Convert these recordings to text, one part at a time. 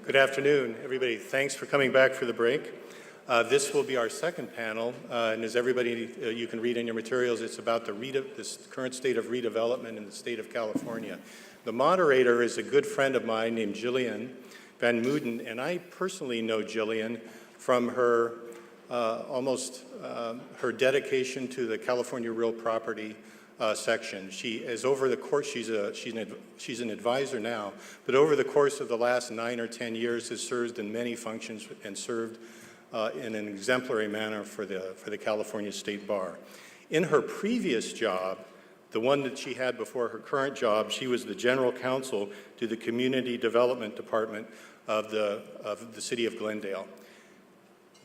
Good afternoon, everybody. Thanks for coming back for the break. This will be our second panel, and as everybody, you can read in your materials, it's about this current state of redevelopment in the state of California. The moderator is a good friend of mine named Jillian Van Mooden, and I personally know Jillian from her her dedication to the California real property section. She is over the course, she's an advisor now, but over the course of the last 9 or 10 years has served in many functions and served in an exemplary manner for the California State Bar. In her previous job, the one that she had before her current job, she was the general counsel to the Community Development Department of the city of Glendale.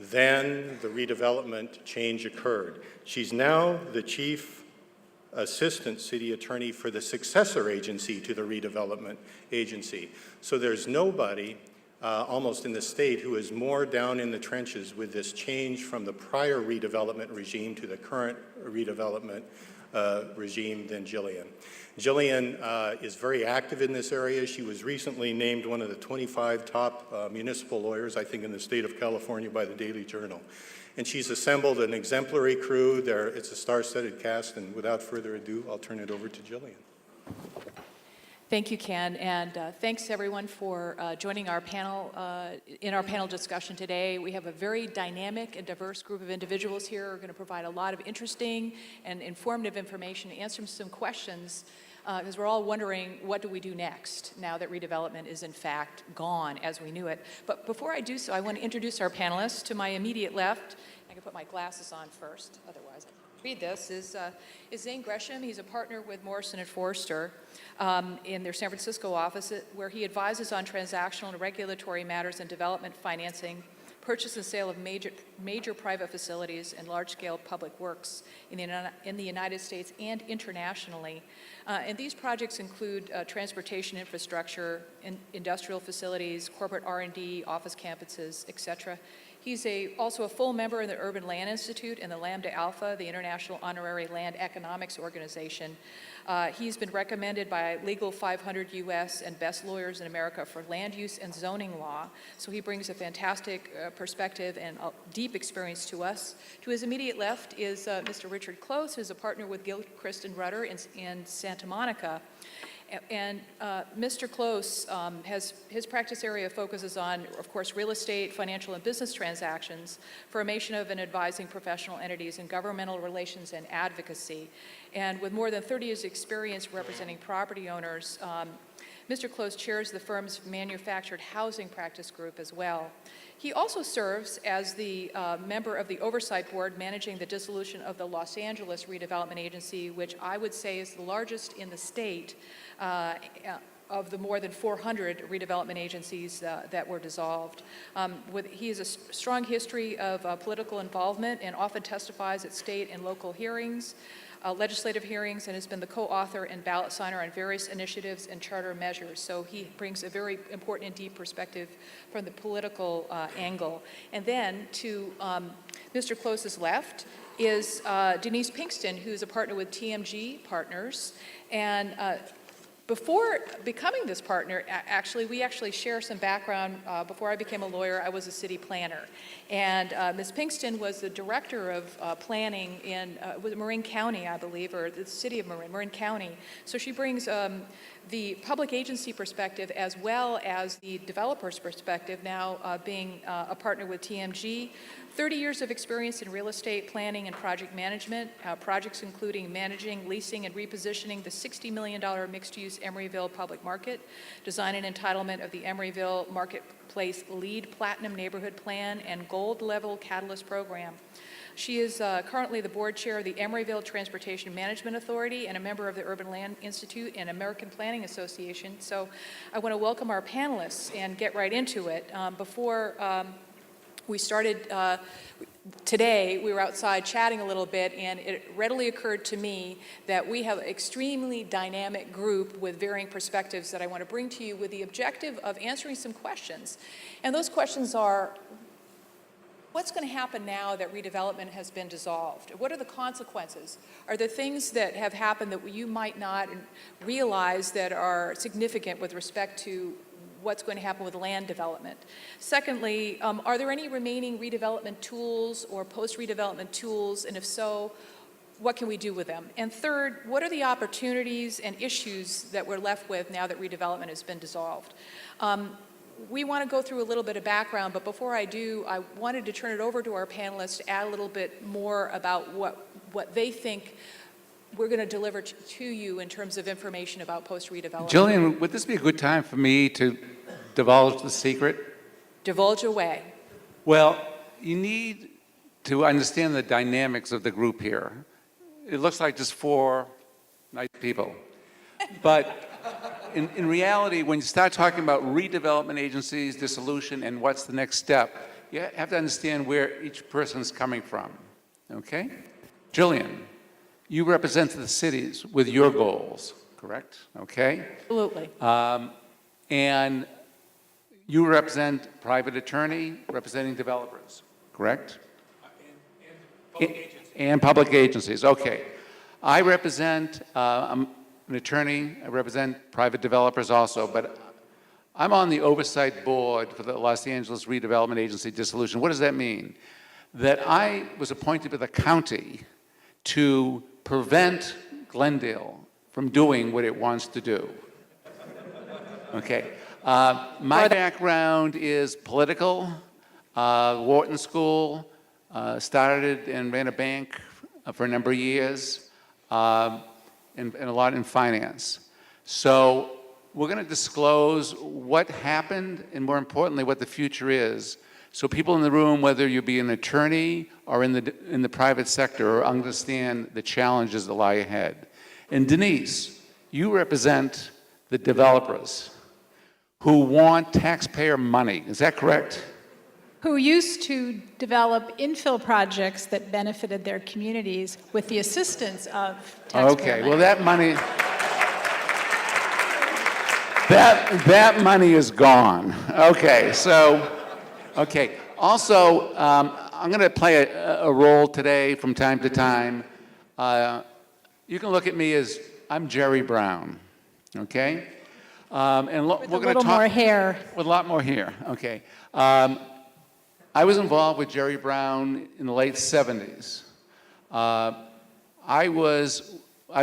Then the redevelopment change occurred. She's now the chief assistant city attorney for the successor agency to the redevelopment agency. So there's nobody almost in the state who is more down in the trenches with this change from the prior redevelopment regime to the current redevelopment regime than Jillian. Jillian is very active in this area. She was recently named one of the 25 top municipal lawyers, I think, in the state of California by the Daily Journal. And she's assembled an exemplary crew. It's a star-studded cast, and without further ado, I'll turn it over to Jillian. Thank you, Ken, and thanks everyone for joining our panel. In our panel discussion today, we have a very dynamic and diverse group of individuals here who are going to provide a lot of interesting and informative information, answer some questions, because we're all wondering, what do we do next now that redevelopment is in fact gone as we knew it. But before I do so, I want to introduce our panelists. To my immediate left, I can put my glasses on first, otherwise I can't read this, is Zane Gresham. He's a partner with Morrison & Foerster in their San Francisco office, where he advises on transactional and regulatory matters and development financing, purchase and sale of major private facilities and large-scale public works in the United States and internationally. And these projects include transportation infrastructure, industrial facilities, corporate R&D, office campuses, et cetera. He's also a full member of the Urban Land Institute and the Lambda Alpha, the International Honorary Land Economics Organization. He's been recommended by Legal 500 US and Best Lawyers in America for land use and zoning law. So he brings a fantastic perspective and deep experience to us. To his immediate left is Mr. Richard Close, who's a partner with Gilchrist and Rudder in Santa Monica. And Mr. Close his practice area focuses on, of course, real estate, financial and business transactions, formation of and advising professional entities, and governmental relations and advocacy. And with more than 30 years' experience representing property owners, Mr. Close chairs the firm's manufactured housing practice group as well. He also serves as the member of the oversight board managing the dissolution of the Los Angeles Redevelopment Agency, which I would say is the largest in the state of the more than 400 redevelopment agencies that were dissolved. He has a strong history of political involvement and often testifies at state and local hearings, legislative hearings, and has been the co-author and ballot signer on various initiatives and charter measures. So he brings a very important and deep perspective from the political angle. And then to Mr. Close's left is Denise Pinkston, who's a partner with TMG Partners. And before becoming this partner, we actually share some background. Before I became a lawyer, I was a city planner. And Ms. Pinkston was the director of planning in Marin County, I believe, or the city of Marin County. So she brings the public agency perspective as well as the developer's perspective, now being a partner with TMG. 30 years of experience in real estate planning and project management, projects including managing, leasing, and repositioning the $60 million mixed-use Emeryville public market, design and entitlement of the Emeryville Marketplace LEED Platinum Neighborhood Plan and Gold Level Catalyst Program. She is currently the board chair of the Emeryville Transportation Management Authority and a member of the Urban Land Institute and American Planning Association. So I want to welcome our panelists and get right into it. Before we started today, we were outside chatting a little bit, and it readily occurred to me that we have an extremely dynamic group with varying perspectives that I want to bring to you with the objective of answering some questions. And those questions are, what's going to happen now that redevelopment has been dissolved? What are the consequences? Are there things that have happened that you might not realize that are significant with respect to what's going to happen with land development. Secondly, are there any remaining redevelopment tools or post-redevelopment tools, and if so, what can we do with them? And third, what are the opportunities and issues that we're left with now that redevelopment has been dissolved? We want to go through a little bit of background, but before I do, I wanted to turn it over to our panelists to add a little bit more about what they think we're going to deliver to you in terms of information about post-redevelopment. Jillian, would this be a good time for me to divulge the secret? Divulge away. Well, you need to understand the dynamics of the group here. It looks like just 4 nice people. But in reality, when you start talking about redevelopment agencies, dissolution, and what's the next step, you have to understand where each person's coming from, okay? Jillian, you represent the cities with your goals, correct? Okay? Absolutely. And you represent private attorney representing developers, correct? And public agencies, okay. I represent, I'm an attorney, I represent private developers also, but I'm on the oversight board for the Los Angeles Redevelopment Agency dissolution. What does that mean? That I was appointed by the county to prevent Glendale from doing what it wants to do. Okay. My background is political, Wharton School, started and ran a bank for a number of years, and a lot in finance. So we're going to disclose what happened and, more importantly, what the future is. So people in the room, whether you be an attorney or in the private sector, understand the challenges that lie ahead. And Denise, you represent the developers who want taxpayer money. Is that correct? Who used to develop infill projects that benefited their communities with the assistance of taxpayer Okay, money. well that money, that money is gone. Okay, so, okay. Also, I'm going to play a role today from time to time. You can look at me as I'm Jerry Brown, okay? And With we're a going to little talk more hair. with a lot more hair. Okay. I was involved with Jerry Brown in the late 70s. I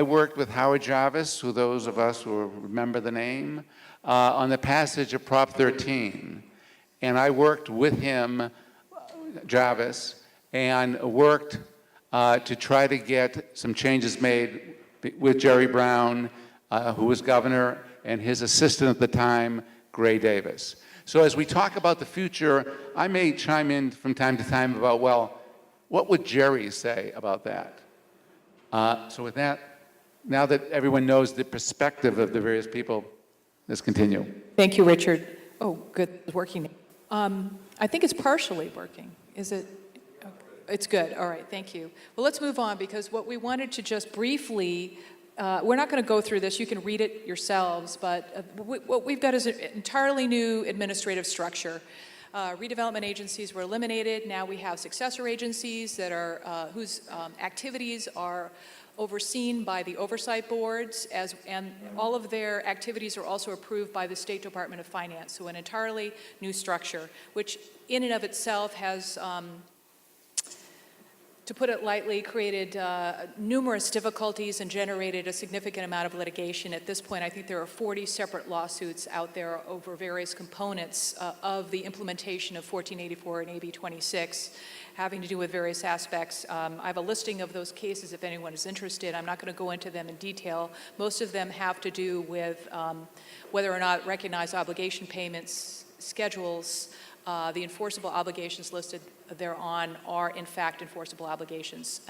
worked with Howard Jarvis, who those of us who remember the name, on the passage of Prop 13. And I worked with him, Jarvis, and worked to try to get some changes made with Jerry Brown, who was governor, and his assistant at the time, Gray Davis. So as we talk about the future, I may chime in from time to time about, well, what would Jerry say about that? So with that, now that everyone knows the perspective of the various people, let's continue. Thank you, Richard. Oh, good, it's working. I think it's partially working. Is it? It's good, all right, thank you. Well, let's move on, because what we wanted to just briefly, we're not going to go through this, you can read it yourselves, but what we've got is an entirely new administrative structure. Redevelopment agencies were eliminated. Now we have successor agencies that are, whose activities are overseen by the oversight boards, and all of their activities are also approved by the State Department of Finance. So an entirely new structure, which in and of itself has, to put it lightly, created numerous difficulties and generated a significant amount of litigation. At this point, I think there are 40 separate lawsuits out there over various components of the implementation of 1484 and AB 26, having to do with various aspects. I have a listing of those cases if anyone is interested. I'm not going to go into them in detail. Most of them have to do with whether or not recognized obligation payments, schedules, the enforceable obligations listed thereon are in fact enforceable obligations.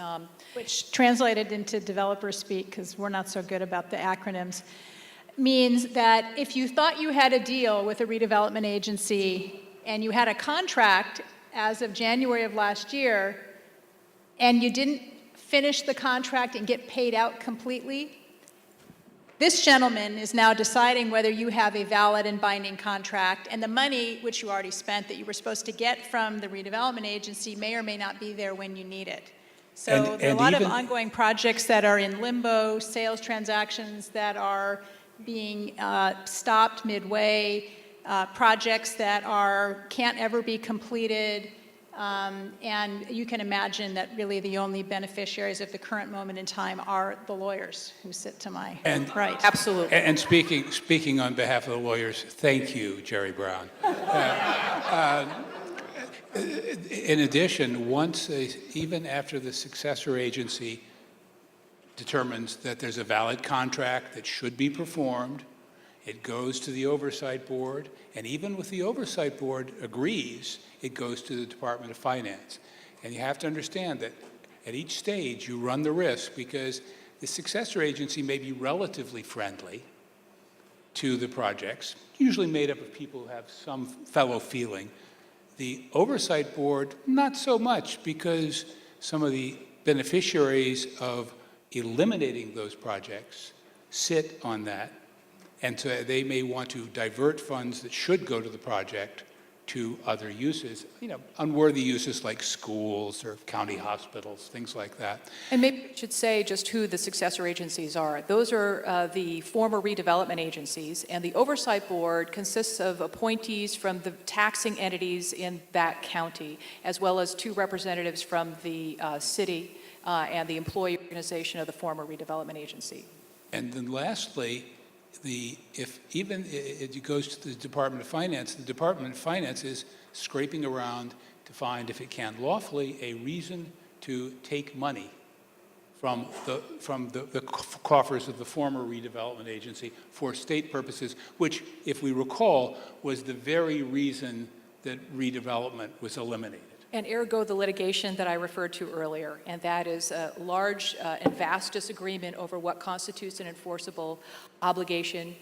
Which translated into developer speak, because we're not so good about the acronyms, means that if you thought you had a deal with a redevelopment agency and you had a contract as of January of last year and you didn't finish the contract and get paid out completely, this gentleman is now deciding whether you have a valid and binding contract, and the money which you already spent that you were supposed to get from the redevelopment agency may or may not be there when you need it. So there are a lot of ongoing projects that are in limbo, sales transactions that are being stopped midway, projects that can't ever be completed. And you can imagine that really the only beneficiaries at the current moment in time are the lawyers who sit to my right. Absolutely. And speaking on behalf of the lawyers, thank you, Jerry Brown. In addition, even after the successor agency determines that there's a valid contract that should be performed, it goes to the oversight board, and even with the oversight board agrees, it goes to the Department of Finance. And you have to understand that at each stage you run the risk, because the successor agency may be relatively friendly to the projects, usually made up of people who have some fellow feeling. The oversight board, not so much, because some of the beneficiaries of eliminating those projects sit on that, and so they may want to divert funds that should go to the project to other uses, unworthy uses like schools or county hospitals, things like that. And maybe we should say just who the successor agencies are. Those are the former redevelopment agencies, and the oversight board consists of appointees from the taxing entities in that county, as well as 2 representatives from the city and the employee organization of the former redevelopment agency. And then lastly, if it goes to the Department of Finance, the Department of Finance is scraping around to find, if it can lawfully, a reason to take money from the coffers of the former redevelopment agency for state purposes, which, if we recall, was the very reason that redevelopment was eliminated. And ergo the litigation that I referred to earlier, and that is a large and vast disagreement over what constitutes an enforceable obligation,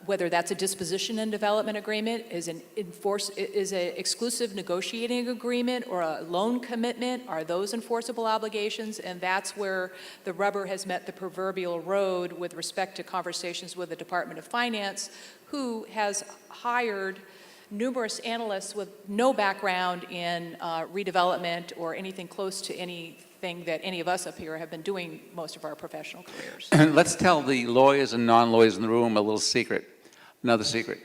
whether that's a disposition and development agreement, is an exclusive negotiating agreement, or a loan commitment. Are those enforceable obligations? And that's where the rubber has met the proverbial road with respect to conversations with the Department of Finance, who has hired numerous analysts with no background in redevelopment or anything close to anything that any of us up here have been doing most of our professional careers. Let's tell the lawyers and non-lawyers in the room a little secret, another secret.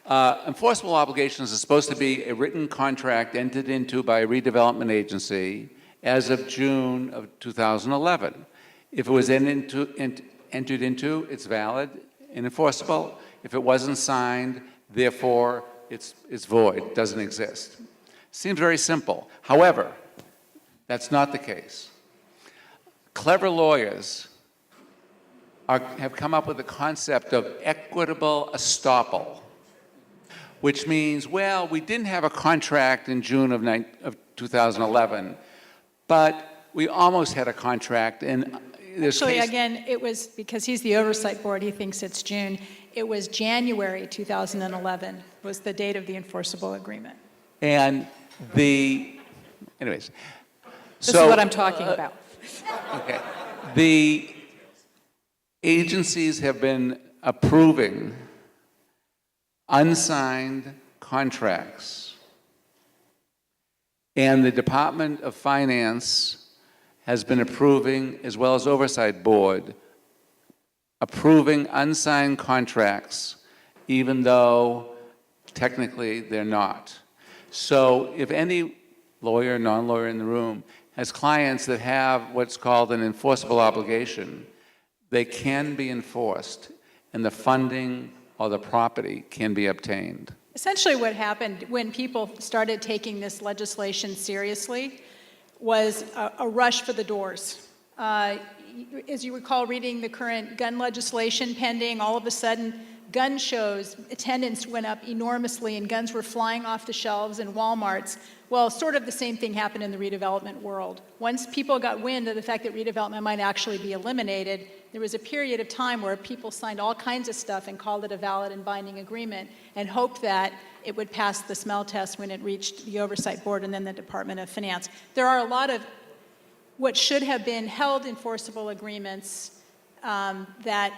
Enforceable obligations is supposed to be a written contract entered into by a redevelopment agency as of June of 2011. If it was entered into, it's valid and enforceable. If it wasn't signed, therefore, it's void, doesn't exist. Seems very simple. However, that's not the case. Clever lawyers have come up with the concept of equitable estoppel, which means, well, we didn't have a contract in June of 2011, but we almost had a contract. And Actually, again, it was, because he's the oversight board, he thinks it's June. It was January 2011 was the date of the enforceable agreement. And anyways. This is what I'm talking about. Okay. The agencies have been approving unsigned contracts, and the Department of Finance has been approving, as well as Oversight Board, approving unsigned contracts, even though technically they're not. So if any lawyer, non-lawyer in the room has clients that have what's called an enforceable obligation, they can be enforced, and the funding or the property can be obtained. Essentially what happened when people started taking this legislation seriously was a rush for the doors. As you recall, reading the current gun legislation pending, all of a sudden gun shows, attendance went up enormously and guns were flying off the shelves in Walmarts. Well, sort of the same thing happened in the redevelopment world. Once people got wind of the fact that redevelopment might actually be eliminated, there was a period of time where people signed all kinds of stuff and called it a valid and binding agreement and hoped that it would pass the smell test when it reached the Oversight Board and then the Department of Finance. There are a lot of what should have been held enforceable agreements that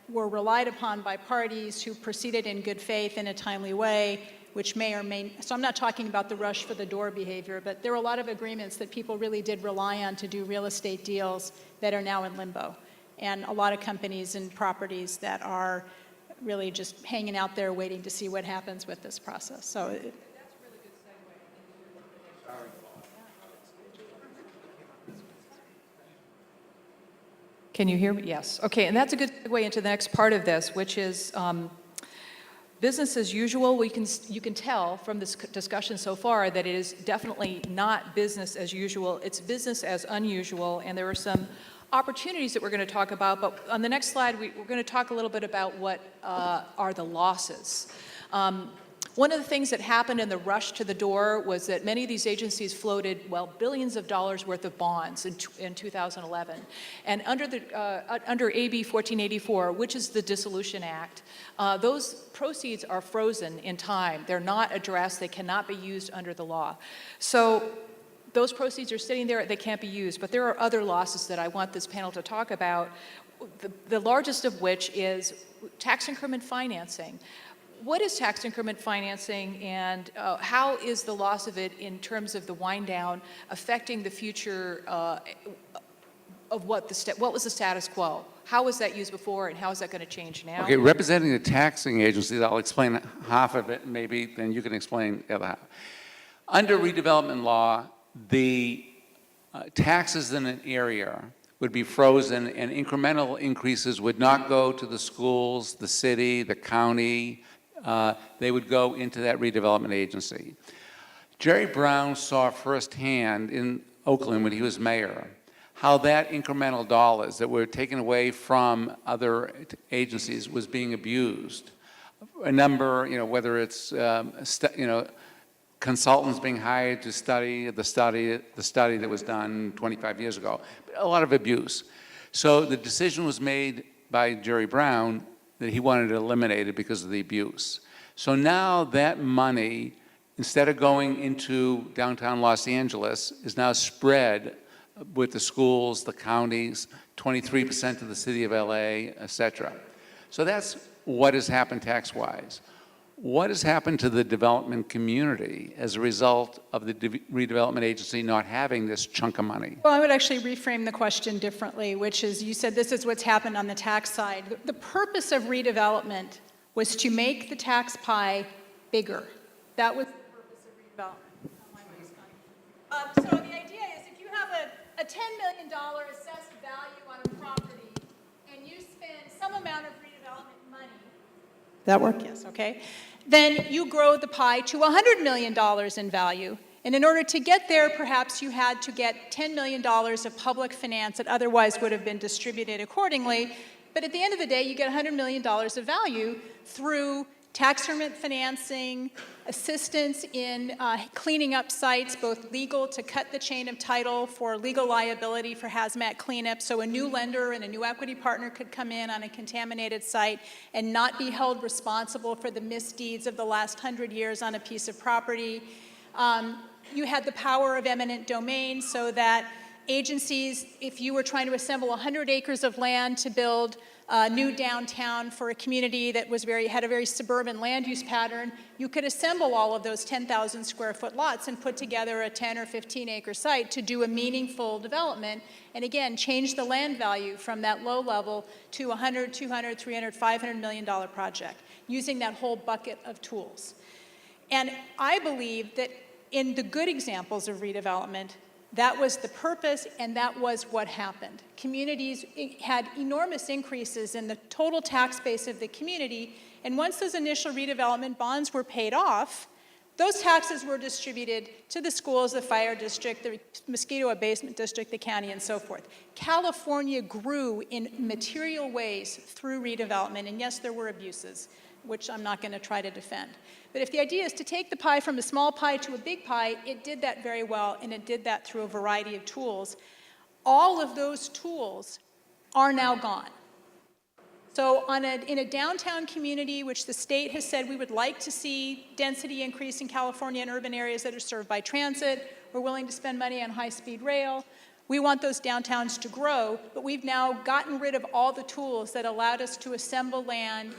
were relied upon by parties who proceeded in good faith in a timely way, which may or may, so I'm not talking about the rush for the door behavior, but there were a lot of agreements that people really did rely on to do real estate deals that are now in limbo. And a lot of companies and properties that are really just hanging out there waiting to see what happens with this process. So Can you hear me? Yes. Okay, and that's a good segue into the next part of this, which is business as usual. You can tell from this discussion so far that it is definitely not business as usual. It's business as unusual, and there are some opportunities that we're going to talk about. But on the next slide, we're going to talk a little bit about what are the losses. One of the things that happened in the rush to the door was that many of these agencies floated, well, billions of dollars worth of bonds in 2011. And under AB 1484, which is the Dissolution Act, those proceeds are frozen in time. They're not addressed. They cannot be used under the law. So those proceeds are sitting there. They can't be used. But there are other losses that I want this panel to talk about, the largest of which is tax increment financing. What is tax increment financing, and how is the loss of it in terms of the wind down affecting the future of what was the status quo? How was that used before, and how is that going to change now? Okay, representing the taxing agencies, I'll explain half of it, maybe then you can explain the other half. Under redevelopment law, the taxes in an area would be frozen, and incremental increases would not go to the schools, the city, the county. They would go into that redevelopment agency. Jerry Brown saw firsthand in Oakland when he was mayor how that incremental dollars that were taken away from other agencies was being abused. A number, whether it's consultants being hired to study the study that was done 25 years ago, a lot of abuse. So the decision was made by Jerry Brown that he wanted to eliminate it because of the abuse. So now that money, instead of going into downtown Los Angeles, is now spread with the schools, the counties, 23% of the city of LA, et cetera. So that's what has happened tax-wise. What has happened to the development community as a result of the redevelopment agency not having this chunk of money? well, I would actually reframe the question differently, which is, you said this is what's happened on the tax side. The purpose of redevelopment was to make the tax pie bigger. That was the purpose of redevelopment. So the idea is, if you have a $10 million assessed value on a property, and you spend some amount of redevelopment money, that work? Yes, okay. Then you grow the pie to $100 million in value. And in order to get there, perhaps you had to get $10 million of public finance that otherwise would have been distributed accordingly. But at the end of the day, you get $100 million of value through tax increment financing, assistance in cleaning up sites, both legal to cut the chain of title for legal liability for hazmat cleanup, so a new lender and a new equity partner could come in on a contaminated site and not be held responsible for the misdeeds of the last 100 years on a piece of property. You had the power of eminent domain, so that agencies, if you were trying to assemble 100 acres of land to build a new downtown for a community that had a very suburban land use pattern, you could assemble all of those 10,000 square foot lots and put together a 10 or 15 acre site to do a meaningful development, and again, change the land value from that low level to $100, $200, $300, $500 million project, using that whole bucket of tools. And I believe that in the good examples of redevelopment, that was the purpose, and that was what happened. Communities had enormous increases in the total tax base of the community, and once those initial redevelopment bonds were paid off, those taxes were distributed to the schools, the fire district, the mosquito abatement district, the county, and so forth. California grew in material ways through redevelopment, and yes, there were abuses, which I'm not going to try to defend. But if the idea is to take the pie from a small pie to a big pie, it did that very well, and it did that through a variety of tools. All of those tools are now gone. So in a downtown community, which the state has said we would like to see density increase in California and urban areas that are served by transit, we're willing to spend money on high-speed rail. We want those downtowns to grow, but we've now gotten rid of all the tools that allowed us to assemble land,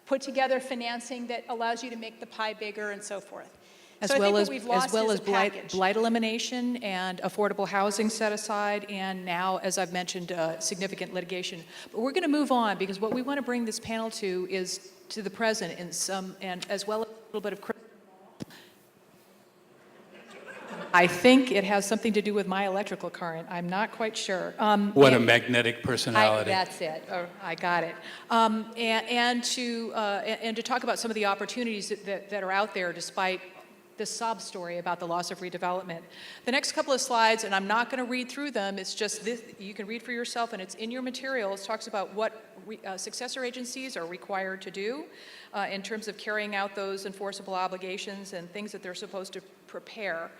put together financing that allows you to make the pie bigger, and so forth. As So I think well what as, we've as lost well is as a package. blight elimination and affordable housing set aside, and now, as I've mentioned, significant litigation. But we're going to move on, because what we want to bring this panel to is to the present, and as well as a little bit of criticism. I think it has something to do with my electrical current. I'm not quite sure. What a magnetic personality. That's it. I got it. And to talk about some of the opportunities that are out there despite this sob story about the loss of redevelopment. The next couple of slides, and I'm not going to read through them, it's just this, you can read for yourself, and it's in your materials, talks about what successor agencies are required to do in terms of carrying out those enforceable obligations and things that they're supposed to prepare.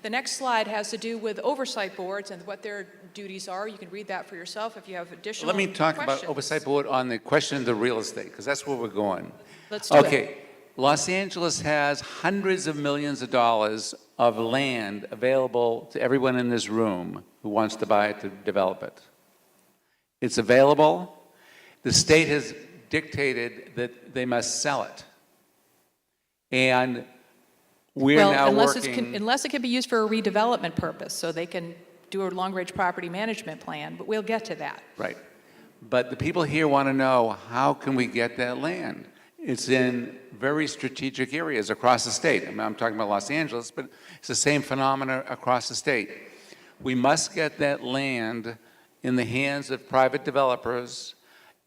The next slide has to do with oversight boards and what their duties are. You can read that for yourself if you have additional Let me talk about questions. oversight board on the question of the real estate, because that's where we're going. Let's do it. Okay, Los Angeles has hundreds of millions of dollars of land available to everyone in this room who wants to buy it to develop it. It's available. The state has dictated that they must sell it. And we're now working. Unless it can be used for a redevelopment purpose, so they can do a long-range property management plan, but we'll get to that. Right. But the people here want to know, how can we get that land? It's in very strategic areas across the state. I mean, I'm talking about Los Angeles, but it's the same phenomena across the state. We must get that land in the hands of private developers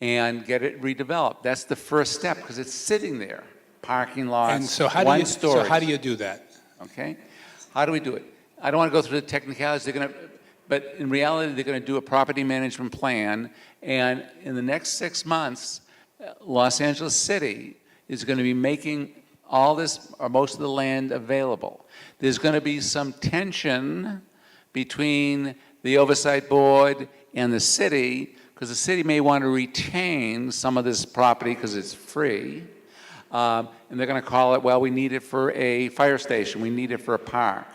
and get it redeveloped. That's the first step, because it's sitting there. Parking lots, And so how do you do that? Okay? How do we do it? I don't want to go through the technicalities. But in reality, they're going to do a property management plan, and in the next 6 months, Los Angeles City is going to be making all this, or most of the land, available. There's going to be some tension between the oversight board and the city, because the city may want to retain some of this property because it's free. And they're going to call it, well, we need it for a fire station, we need it for a park.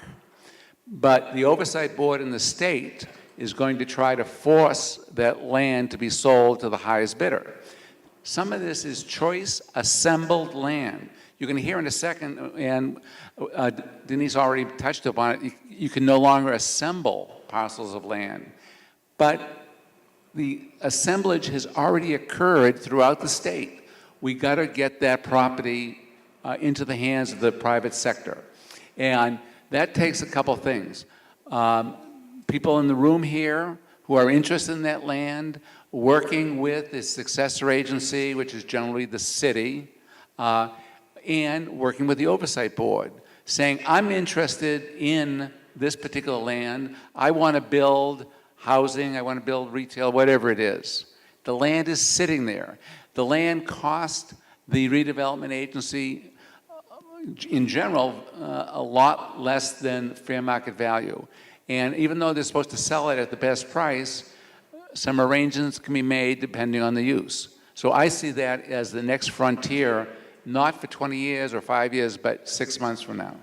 But the oversight board in the state is going to try to force that land to be sold to the highest bidder. Some of this is choice assembled land. You're going to hear in a second, and Denise already touched upon it, you can no longer assemble parcels of land. But the assemblage has already occurred throughout the state. We got to get that property into the hands of the private sector. And that takes a couple things. People in the room here who are interested in that land, working with the successor agency, which is generally the city, and working with the oversight board, saying, I'm interested in this particular land. I want to build housing, I want to build retail, whatever it is. The land is sitting there. The land cost the redevelopment agency, in general, a lot less than fair market value. And even though they're supposed to sell it at the best price, some arrangements can be made depending on the use. So I see that as the next frontier, not for 20 years or 5 years, but 6 months from now.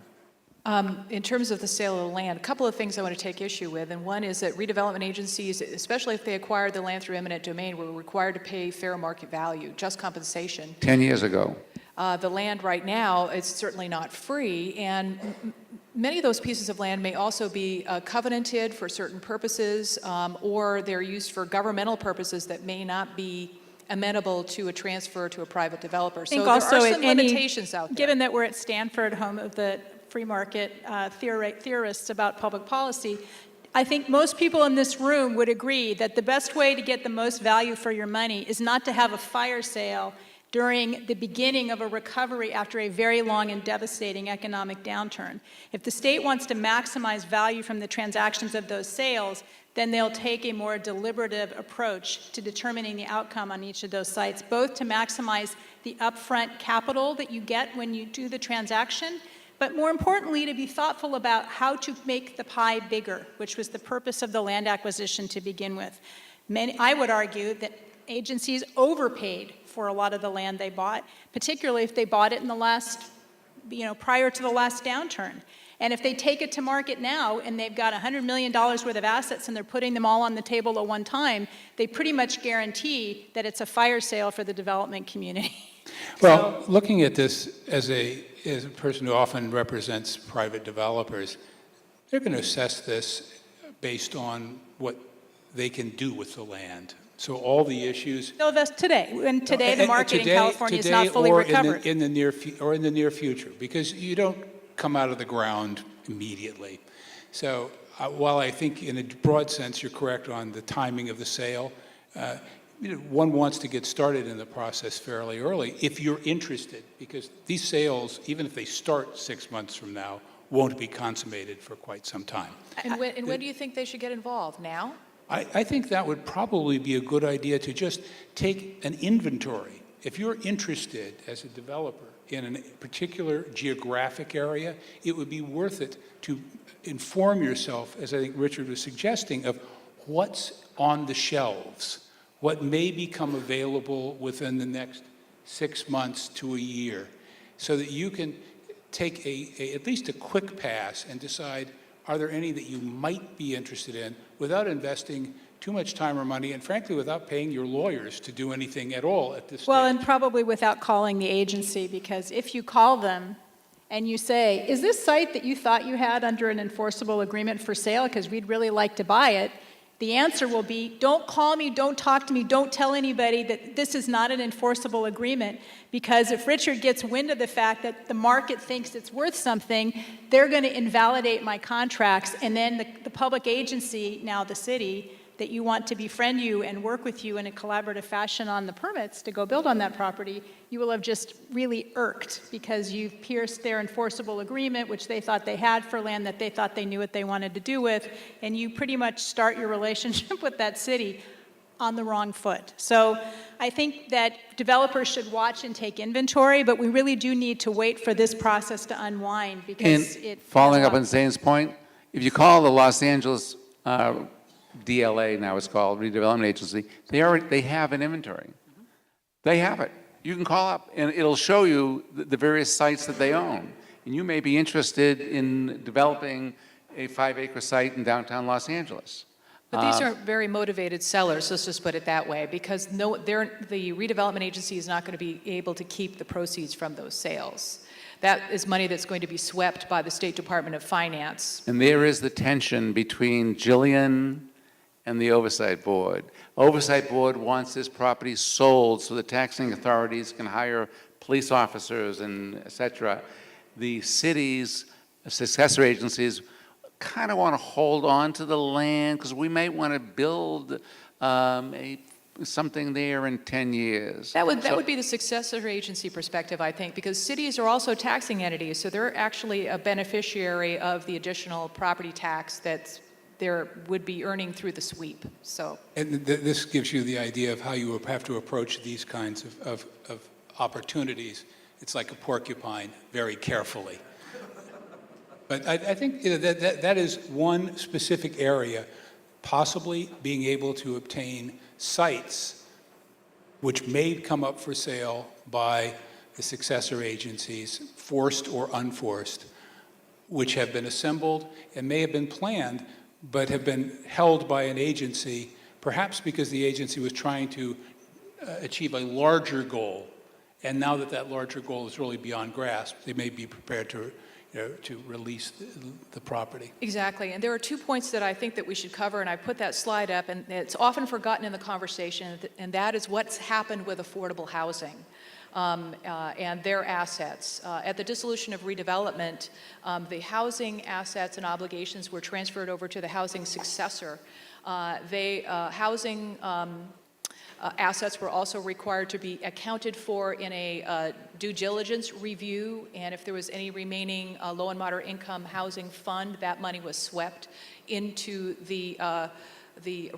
In terms of the sale of the land, a couple of things I want to take issue with, and one is that redevelopment agencies, especially if they acquired the land through eminent domain, were required to pay fair market value, just compensation. 10 years ago. The land right now is certainly not free, and many of those pieces of land may also be covenanted for certain purposes, or they're used for governmental purposes that may not be amenable to a transfer to a private developer. So there are some limitations out there. Given that we're at Stanford, home of the free market theorists about public policy, I think most people in this room would agree that the best way to get the most value for your money is not to have a fire sale during the beginning of a recovery after a very long and devastating economic downturn. If the state wants to maximize value from the transactions of those sales, then they'll take a more deliberative approach to determining the outcome on each of those sites, both to maximize the upfront capital that you get when you do the transaction, but more importantly, to be thoughtful about how to make the pie bigger, which was the purpose of the land acquisition to begin with. I would argue that agencies overpaid for a lot of the land they bought, particularly if they bought it in the last, prior to the last downturn. And if they take it to market now and they've got $100 million worth of assets and they're putting them all on the table at one time, they pretty much guarantee that it's a fire sale for the development community. Well, looking at this as a person who often represents private developers, they're going to assess this based on what they can do with the land. So all the issues. No, that's today. And today, the market in Today- California is today not fully or recovered. in the near future, because you don't come out of the ground immediately. So while I think in a broad sense you're correct on the timing of the sale, one wants to get started in the process fairly early if you're interested, because these sales, even if they start 6 months from now, won't be consummated for quite some time. And when do you think they should get involved? Now? I think that would probably be a good idea to just take an inventory. If you're interested as a developer in a particular geographic area, it would be worth it to inform yourself, as I think Richard was suggesting, of what's on the shelves, what may become available within the next 6 months to a year, so that you can take at least a quick pass and decide, are there any that you might be interested in without investing too much time or money, and frankly, without paying your lawyers to do anything at all at this Well, stage. and probably without calling the agency, because if you call them and you say, is this site that you thought you had under an enforceable agreement for sale, because we'd really like to buy it, the answer will be, don't call me, don't talk to me, don't tell anybody that this is not an enforceable agreement, because if Richard gets wind of the fact that the market thinks it's worth something, they're going to invalidate my contracts, and then the public agency, now the city, that you want to befriend you and work with you in a collaborative fashion on the permits to go build on that property, you will have just really irked because you've pierced their enforceable agreement, which they thought they had for land that they thought they knew what they wanted to do with, and you pretty much start your relationship with that city on the wrong foot. So I think that developers should watch and take inventory, but we really do need to wait for this process to unwind because And it... following up on Zane's point, if you call the Los Angeles DLA, now it's called Redevelopment Agency, they have an inventory. They have it. You can call up and it'll show you the various sites that they own. And you may be interested in developing a 5-acre site in downtown Los Angeles. But these are very motivated sellers, let's just put it that way, because the redevelopment agency is not going to be able to keep the proceeds from those sales. That is money that's going to be swept by the State Department of Finance. And there is the tension between Jillian and the Oversight Board. Oversight Board wants this property sold so the taxing authorities can hire police officers and et cetera. The city's successor agencies kind of want to hold on to the land because we might want to build something there in 10 years. That would be the successor agency perspective, I think, because cities are also taxing entities, so they're actually a beneficiary of the additional property tax that they would be earning through the sweep. So, And this gives you the idea of how you have to approach these kinds of opportunities. It's like a porcupine, very carefully. But I think that is one specific area, possibly being able to obtain sites which may come up for sale by the successor agencies, forced or unforced, which have been assembled and may have been planned, but have been held by an agency, perhaps because the agency was trying to achieve a larger goal. And now that that larger goal is really beyond grasp, they may be prepared to release the property. exactly, and there are 2 points that I think that we should cover, and I put that slide up, and it's often forgotten in the conversation, and that is what's happened with affordable housing and their assets. At the dissolution of redevelopment, the housing assets and obligations were transferred over to the housing successor. Housing assets were also required to be accounted for in a due diligence review, and if there was any remaining low and moderate income housing fund, that money was swept into the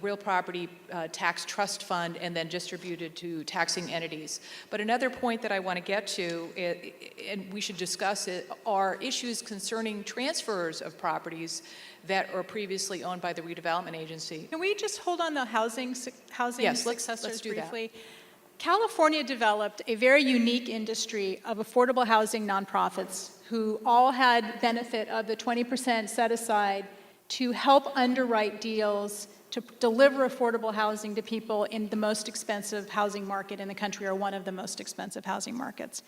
real property tax trust fund and then distributed to taxing entities. But another point that I want to get to, and we should discuss it, are issues concerning transfers of properties that are previously owned by the redevelopment agency. Can we just hold on the housing Yes, successors let's do that. briefly? California developed a very unique industry of affordable housing nonprofits who all had benefit of the 20% set aside to help underwrite deals to deliver affordable housing to people in the most expensive housing market in the country, or one of the most expensive housing markets.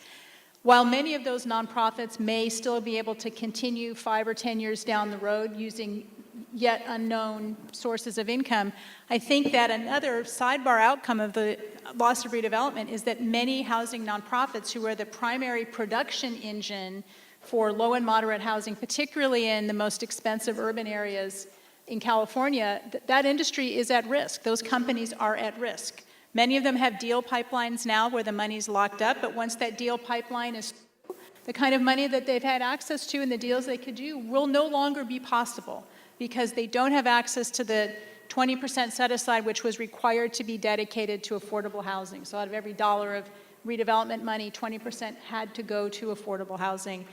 While many of those nonprofits may still be able to continue 5 or 10 years down the road using yet unknown sources of income, I think that another sidebar outcome of the loss of redevelopment is that many housing nonprofits, who are the primary production engine for low and moderate housing, particularly in the most expensive urban areas in California, that industry is at risk. Those companies are at risk. Many of them have deal pipelines now where the money's locked up, but once that deal pipeline is through, the kind of money that they've had access to and the deals they could do will no longer be possible, because they don't have access to the 20% set aside which was required to be dedicated to affordable housing. So out of every dollar of redevelopment money, 20% had to go to affordable housing.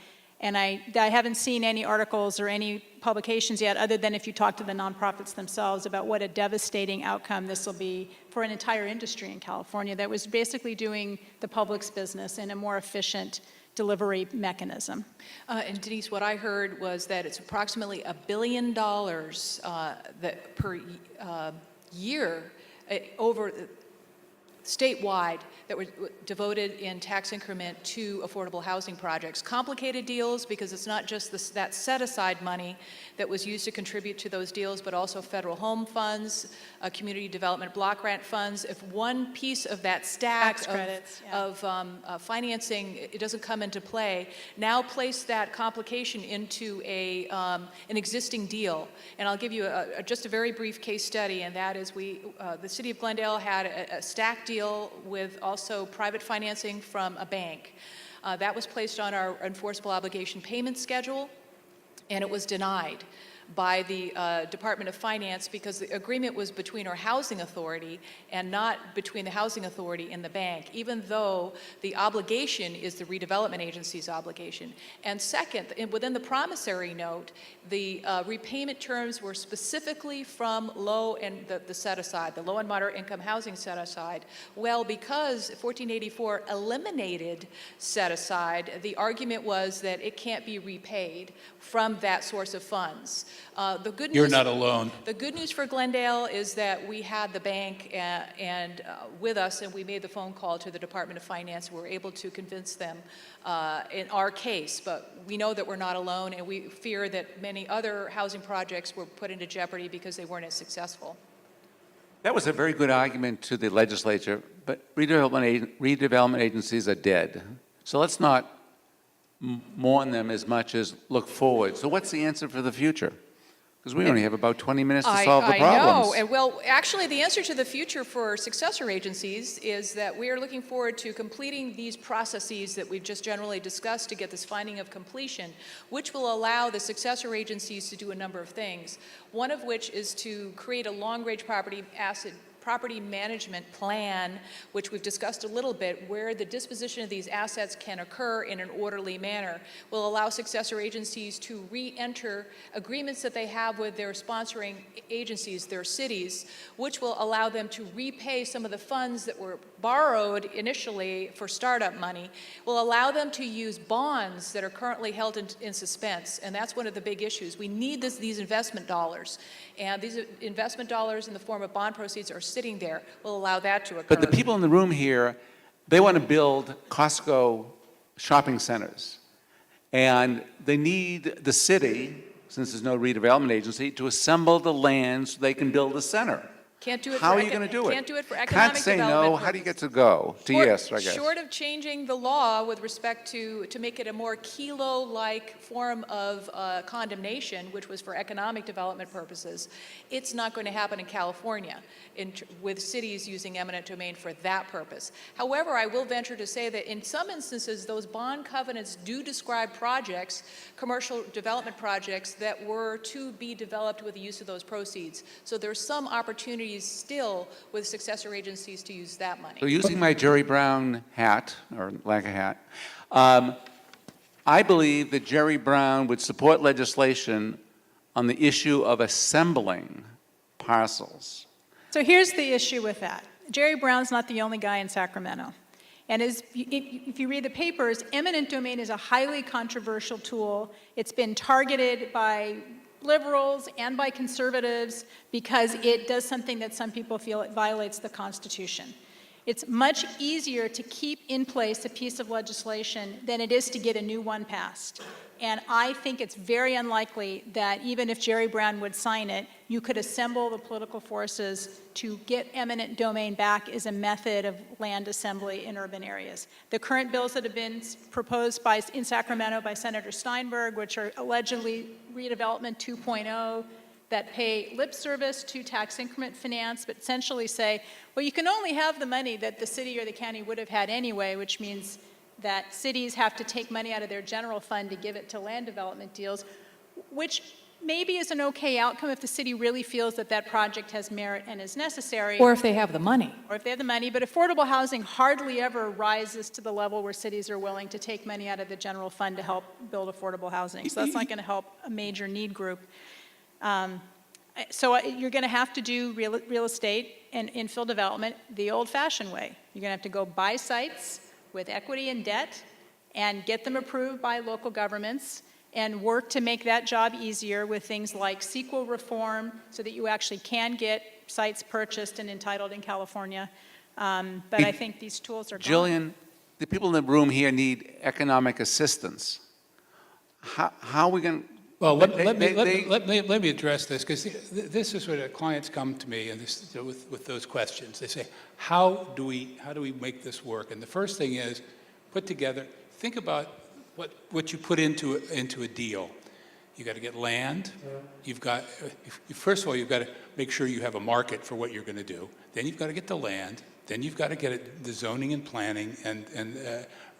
And I haven't seen any articles or any publications yet, other than if you talk to the nonprofits themselves, about what a devastating outcome this will be for an entire industry in California that was basically doing the public's business in a more efficient delivery mechanism. And Denise, what I heard was that it's approximately $1 billion that per year over statewide that were devoted in tax increment to affordable housing projects. Complicated deals, because it's not just that set-aside money that was used to contribute to those deals, but also federal home funds, community development block grant funds. If one piece of that stack Tax credits, of financing, it doesn't come into play, now place that complication into an existing deal. And I'll give you just a very brief case study, and that is the city of Glendale had a stack deal with also private financing from a bank. That was placed on our enforceable obligation payment schedule, and it was denied by the Department of Finance because the agreement was between our housing authority and not between the housing authority and the bank, even though the obligation is the redevelopment agency's obligation. And second, within the promissory note, the repayment terms were specifically from low and the set-aside, the low and moderate income housing set-aside. Well, because 1484 eliminated set-aside, the argument was that it can't be repaid from that source of funds. The good news, You're not alone. The good news for Glendale is that we had the bank with us, and we made the phone call to the Department of Finance. We were able to convince them in our case, but we know that we're not alone, and we fear that many other housing projects were put into jeopardy because they weren't as successful. That was a very good argument to the legislature, but redevelopment agencies are dead. So let's not mourn them as much as look forward. So what's the answer for the future? Because we only have about 20 minutes to solve the problems. I know. And well, actually, the answer to the future for successor agencies is that we are looking forward to completing these processes that we've just generally discussed to get this finding of completion, which will allow the successor agencies to do a number of things, one of which is to create a long-range property management plan, which we've discussed a little bit, where the disposition of these assets can occur in an orderly manner, will allow successor agencies to re-enter agreements that they have with their sponsoring agencies, their cities, which will allow them to repay some of the funds that were borrowed initially for startup money, will allow them to use bonds that are currently held in suspense, and that's one of the big issues. We need these investment dollars, and these investment dollars in the form of bond proceeds are sitting there, will allow that to occur. But the people in the room here, they want to build Costco shopping centers. And they need the city, since there's no redevelopment agency, to assemble the land so they can build a center. Can't do it. How are you going to do it? Can't do it for economic Can't say development no. How do you get to go? To yes, I guess. Short of changing the law with respect to make it a more Kelo-like form of condemnation, which was for economic development purposes, it's not going to happen in California with cities using eminent domain for that purpose. However, I will venture to say that in some instances, those bond covenants do describe projects, commercial development projects, that were to be developed with the use of those proceeds. So there's some opportunities still with successor agencies to use that money. So using my Jerry Brown hat, or lack of hat, I believe that Jerry Brown would support legislation on the issue of assembling parcels. So here's the issue with that. Jerry Brown's not the only guy in Sacramento. And if you read the papers, eminent domain is a highly controversial tool. It's been targeted by liberals and by conservatives because it does something that some people feel it violates the Constitution. It's much easier to keep in place a piece of legislation than it is to get a new one passed. And I think it's very unlikely that even if Jerry Brown would sign it, you could assemble the political forces to get eminent domain back as a method of land assembly in urban areas. The current bills that have been proposed in Sacramento by Senator Steinberg, which are allegedly redevelopment 2.0, that pay lip service to tax increment finance, but essentially say, well, you can only have the money that the city or the county would have had anyway, which means that cities have to take money out of their general fund to give it to land development deals, which maybe is an okay outcome if the city really feels that that project has merit and is necessary. Or if they have the money. Or if they have the money, but affordable housing hardly ever rises to the level where cities are willing to take money out of the general fund to help build affordable housing. So that's not going to help a major need group. So you're going to have to do real estate and infill development the old-fashioned way. You're going to have to go buy sites with equity and debt and get them approved by local governments and work to make that job easier with things like CEQA reform so that you actually can get sites purchased and entitled in California. But I think these tools are gone. Jillian, the people in the room here need economic assistance. How are we going to? Well, let me address this, because this is where clients come to me and with those questions. They say, how do we make this work? And the first thing is, think about what you put into a deal. You got to get land. First of all, you've got to make sure you have a market for what you're going to do. Then you've got to get the land. Then you've got to get the zoning and planning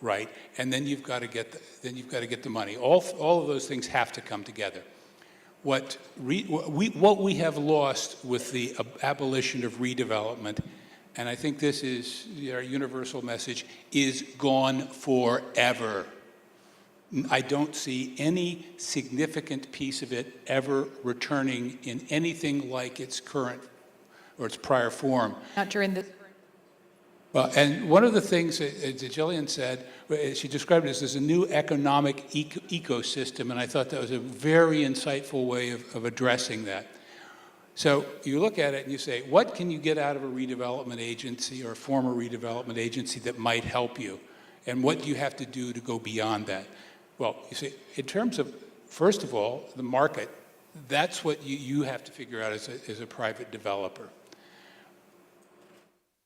right, and then you've got to get the money. All of those things have to come together. What we have lost with the abolition of redevelopment, and I think this is our universal message, is gone forever. I don't see any significant piece of it ever returning in anything like its current or its prior form. Not during the. Well, and one of the things that Jillian said, she described it as a new economic ecosystem, and I thought that was a very insightful way of addressing that. So you look at it and you say, what can you get out of a redevelopment agency or a former redevelopment agency that might help you? And what do you have to do to go beyond that? Well, you see, in terms of, first of all, the market, that's what you have to figure out as a private developer.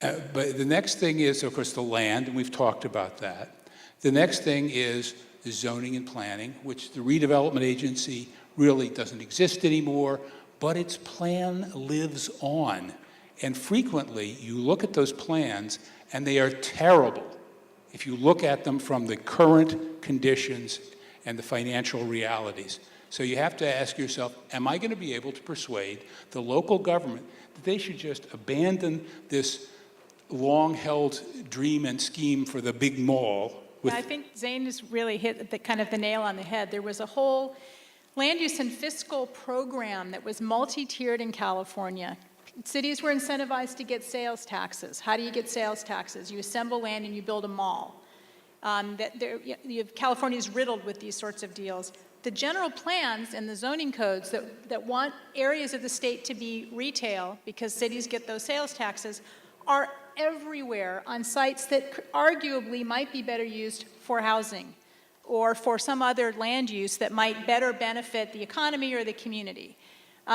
But the next thing is, of course, the land, and we've talked about that. The next thing is the zoning and planning, which the redevelopment agency really doesn't exist anymore, but its plan lives on. And frequently, you look at those plans, and they are terrible if you look at them from the current conditions and the financial realities. So you have to ask yourself, am I going to be able to persuade the local government that they should just abandon this long-held dream and scheme for the big mall? I think Zane has really hit the nail on the head. There was a whole land use and fiscal program that was multi-tiered in California. Cities were incentivized to get sales taxes. How do you get sales taxes? You assemble land and you build a mall. California is riddled with these sorts of deals. The general plans and the zoning codes that want areas of the state to be retail because cities get those sales taxes are everywhere on sites that arguably might be better used for housing or for some other land use that might better benefit the economy or the community.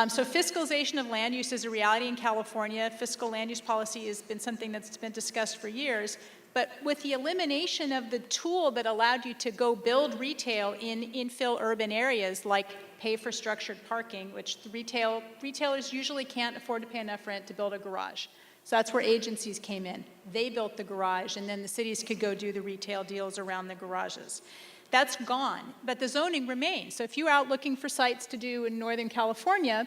So fiscalization of land use is a reality in California. Fiscal land use policy has been something that's been discussed for years. But with the elimination of the tool that allowed you to go build retail in infill urban areas like pay for structured parking, which the retailers usually can't afford to pay enough rent to build a garage. So that's where agencies came in. They built the garage, and then the cities could go do the retail deals around the garages. That's gone, but the zoning remains. So if you're out looking for sites to do in Northern California,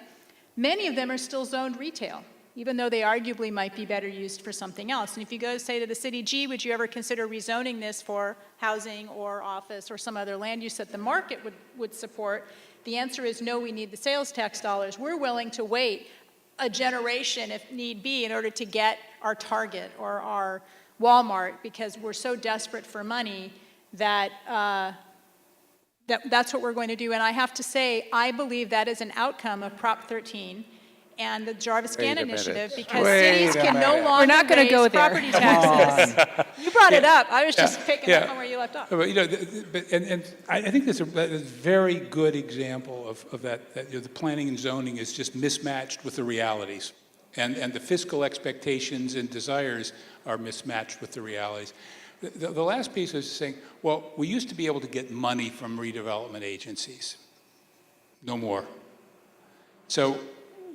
many of them are still zoned retail, even though they arguably might be better used for something else. And if you go say to the city, gee, would you ever consider rezoning this for housing or office or some other land use that the market would support? The answer is no, we need the sales tax dollars. We're willing to wait a generation, if need be, in order to get our Target or our Walmart because we're so desperate for money that that's what we're going to do. And I have to say, I believe that is an outcome of Prop 13 and the Jarvis-Gann Wait a minute. initiative, because Wait cities a can no minute. longer We're not gonna raise go there. property taxes. You brought it up. I was just picking Yeah. up on where you left off. But, and I think that's a very good example of that the planning and zoning is just mismatched with the realities. And the fiscal expectations and desires are mismatched with the realities. The last piece is saying, well, we used to be able to get money from redevelopment agencies. No more. So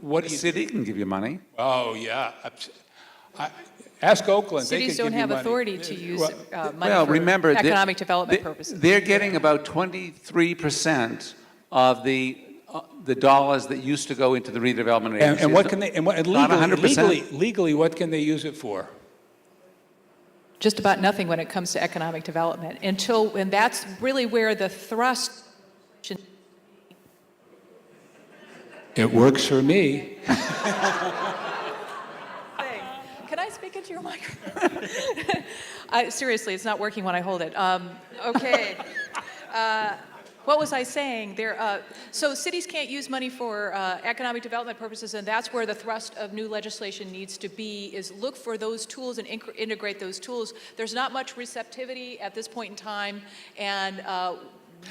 what do The you... city can give you money. Oh, yeah. Ask Oakland. They Cities could don't give you have money. authority to use money Well, for remember, economic development purposes. They're getting about 23% of the dollars that used to go into the redevelopment agency. And what can they, and Not 100%. legally, what can they use it for? Just about nothing when it comes to economic development, and that's really where the thrust. It works for me. Can I speak into your microphone? Seriously, it's not working when I hold it. Okay. What was I saying? So cities can't use money for economic development purposes, and that's where the thrust of new legislation needs to be, is look for those tools and integrate those tools. There's not much receptivity at this point in time, and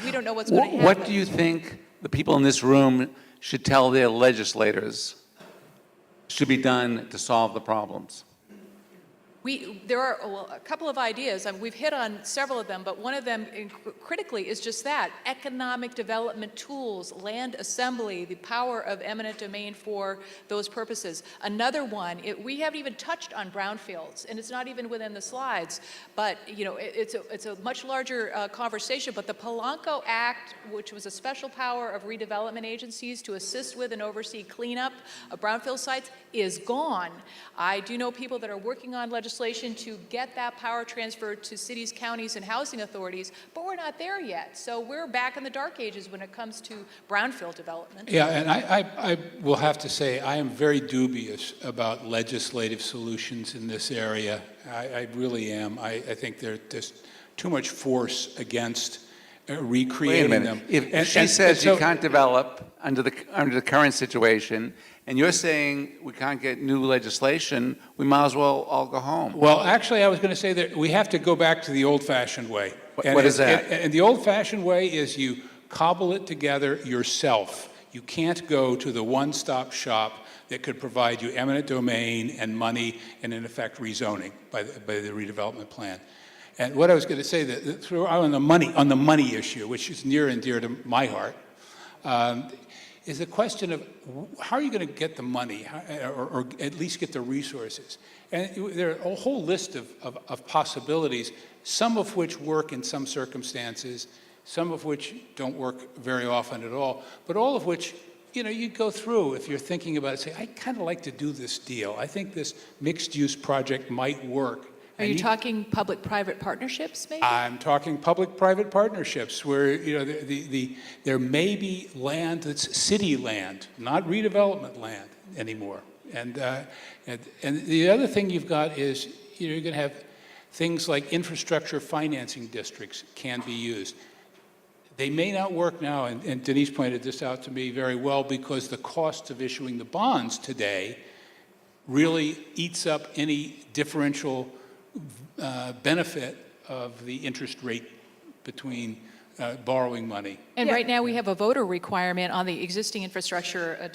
we don't know what's going to happen. What do you think the people in this room should tell their legislators should be done to solve the problems? There are a couple of ideas. We've hit on several of them, but one of them critically is just that: economic development tools, land assembly, the power of eminent domain for those purposes. Another one, we haven't even touched on brownfields, and it's not even within the slides, but it's a much larger conversation. But the Polanco Act, which was a special power of redevelopment agencies to assist with and oversee cleanup of brownfield sites, is gone. I do know people that are working on legislation to get that power transferred to cities, counties, and housing authorities, but we're not there yet. So we're back in the dark ages when it comes to brownfield development. Yeah, and I will have to say I am very dubious about legislative solutions in this area. I really am. I think there's too much force against recreating them. If she says you can't develop under the current situation, and you're saying we can't get new legislation, we might as well all go home. Well, actually, I was going to say that we have to go back to the old-fashioned way. What is that? And the old-fashioned way is you cobble it together yourself. You can't go to the one-stop shop that could provide you eminent domain and money and, in effect, rezoning by the redevelopment plan. And what I was going to say, that on the money issue, which is near and dear to my heart, is the question of how are you going to get the money, or at least get the resources? And there are a whole list of possibilities, some of which work in some circumstances, some of which don't work very often at all, but all of which, you go through if you're thinking about it, say, I kind of like to do this deal. I think this mixed-use project might work. Are you talking public-private partnerships, maybe? I'm talking public-private partnerships where, there may be land that's city land, not redevelopment land anymore. And the other thing you've got is, you're going to have things like infrastructure financing districts can be used. They may not work now, and Denise pointed this out to me very well, because the cost of issuing the bonds today really eats up any differential benefit of the interest rate between borrowing money. And right now, we have a voter requirement on the existing infrastructure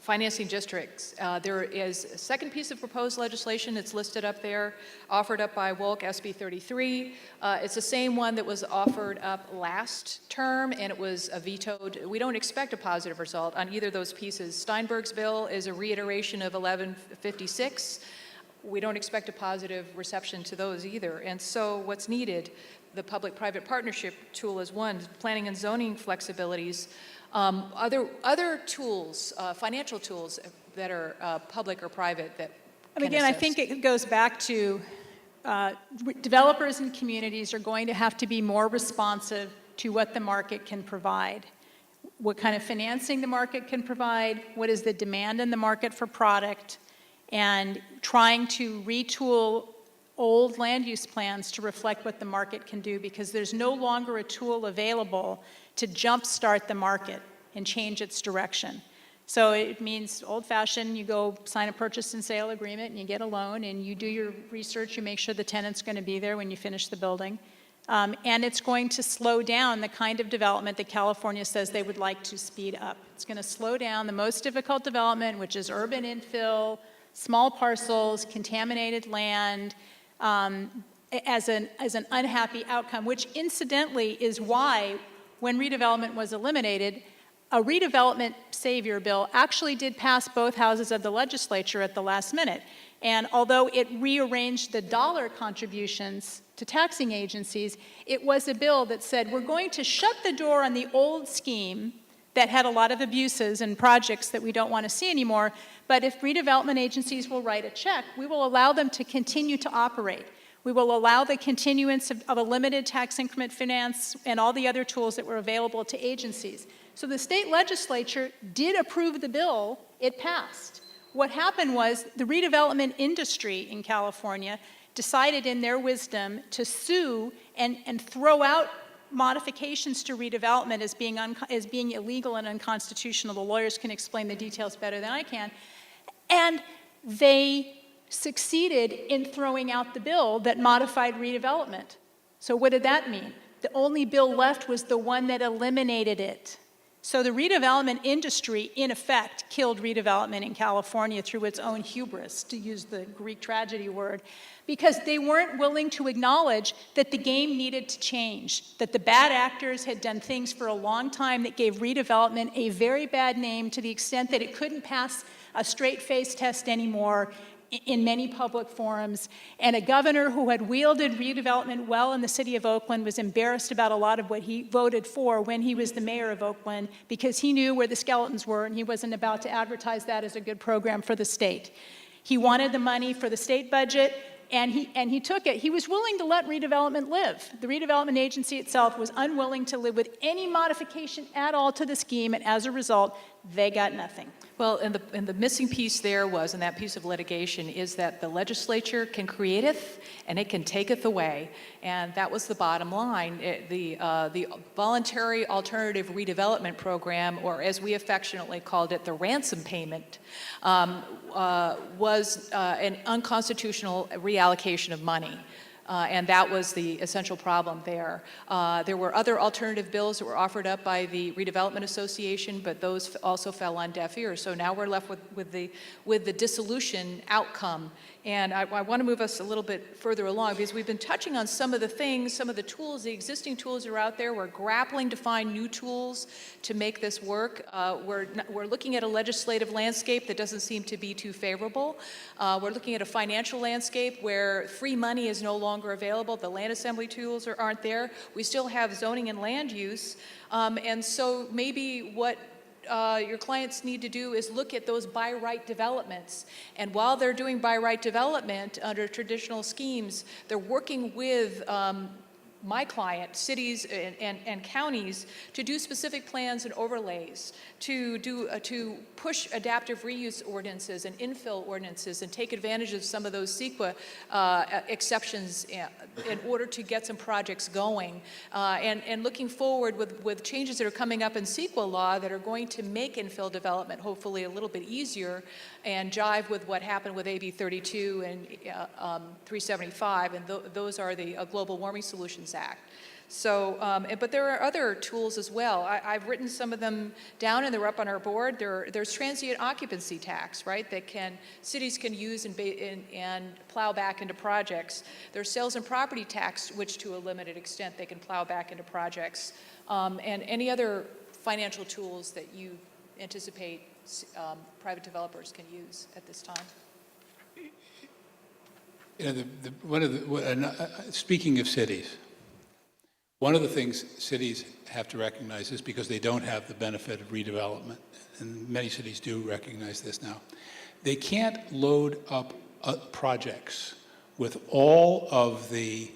financing districts. There is a second piece of proposed legislation that's listed up there, offered up by Wolk, SB 33. It's the same one that was offered up last term, and it was vetoed. We don't expect a positive result on either of those pieces. Steinberg's bill is a reiteration of 1156. We don't expect a positive reception to those either. And so what's needed, the public-private partnership tool is one, planning and zoning flexibilities, other tools, financial tools that are public or private that And can again, I assist. think it goes back to developers and communities are going to have to be more responsive to what the market can provide. What kind of financing the market can provide, what is the demand in the market for product, and trying to retool old land use plans to reflect what the market can do, because there's no longer a tool available to jumpstart the market and change its direction. So it means old-fashioned, you go sign a purchase and sale agreement and you get a loan and you do your research, you make sure the tenant's going to be there when you finish the building. And it's going to slow down the kind of development that California says they would like to speed up. It's going to slow down the most difficult development, which is urban infill, small parcels, contaminated land, as an unhappy outcome, which incidentally is why when redevelopment was eliminated, a redevelopment savior bill actually did pass both houses of the legislature at the last minute. And although it rearranged the dollar contributions to taxing agencies, it was a bill that said, we're going to shut the door on the old scheme that had a lot of abuses and projects that we don't want to see anymore, but if redevelopment agencies will write a check, we will allow them to continue to operate. We will allow the continuance of a limited tax increment finance and all the other tools that were available to agencies. So the state legislature did approve the bill, it passed. What happened was the redevelopment industry in California decided in their wisdom to sue and throw out modifications to redevelopment as being illegal and unconstitutional. The lawyers can explain the details better than I can. And they succeeded in throwing out the bill that modified redevelopment. So what did that mean? The only bill left was the one that eliminated it. So the redevelopment industry, in effect, killed redevelopment in California through its own hubris, to use the Greek tragedy word, because they weren't willing to acknowledge that the game needed to change, that the bad actors had done things for a long time that gave redevelopment a very bad name to the extent that it couldn't pass a straight-face test anymore in many public forums, and a governor who had wielded redevelopment well in the city of Oakland was embarrassed about a lot of what he voted for when he was the mayor of Oakland, because he knew where the skeletons were and he wasn't about to advertise that as a good program for the state. He wanted the money for the state budget, and he took it. He was willing to let redevelopment live. The redevelopment agency itself was unwilling to live with any modification at all to the scheme, and as a result, they got nothing. Well, and the missing piece there was, in that piece of litigation, is that the legislature can createth and it can taketh away, and that was the bottom line. The Voluntary Alternative Redevelopment Program, or as we affectionately called it, the ransom payment, was an unconstitutional reallocation of money. And that was the essential problem there. There were other alternative bills that were offered up by the Redevelopment Association, but those also fell on deaf ears. So now we're left with the dissolution outcome. And I want to move us a little bit further along, because we've been touching on some of the things, some of the tools, the existing tools that are out there. We're grappling to find new tools to make this work. We're looking at a legislative landscape that doesn't seem to be too favorable. We're looking at a financial landscape where free money is no longer available. The land assembly tools aren't there. We still have zoning and land use. And so maybe what your clients need to do is look at those by right developments. And while they're doing by right development under traditional schemes, they're working with my client, cities and counties, to do specific plans and overlays, to push adaptive reuse ordinances and infill ordinances and take advantage of some of those CEQA exceptions in order to get some projects going. And looking forward with changes that are coming up in CEQA law that are going to make infill development hopefully a little bit easier and jive with what happened with AB 32 and 375, and those are the Global Warming Solutions Act. So, but there are other tools as well. I've written some of them down, and they're up on our board. There's transient occupancy tax, right, that cities can use and plow back into projects. There's sales and property tax, which to a limited extent they can plow back into projects, and any other financial tools that you anticipate private developers can use at this time. You know, speaking of cities, one of the things cities have to recognize is, because they don't have the benefit of redevelopment, and many cities do recognize this now, they can't load up projects with all of the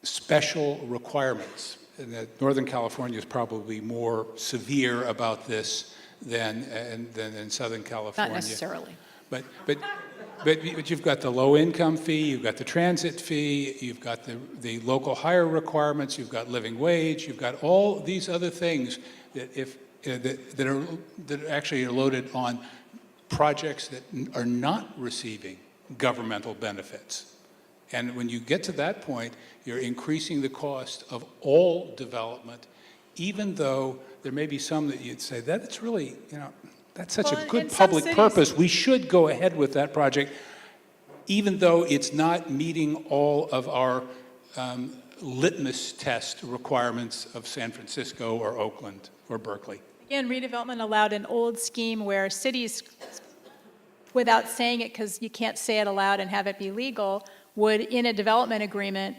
special requirements. And that Northern California is probably more severe about this than in Southern California. Not necessarily. But But you've got the low-income fee, you've got the transit fee, you've got the local hire requirements, you've got living wage, you've got all these other things that that actually are loaded on projects that are not receiving governmental benefits. And when you get to that point, you're increasing the cost of all development, even though there may be some that you'd say, that's really, that's such Well, a good in some public cities- purpose. We should go ahead with that project, even though it's not meeting all of our litmus test requirements of San Francisco or Oakland or Berkeley. Again, redevelopment allowed an old scheme where cities, without saying it because you can't say it aloud and have it be legal, would, in a development agreement,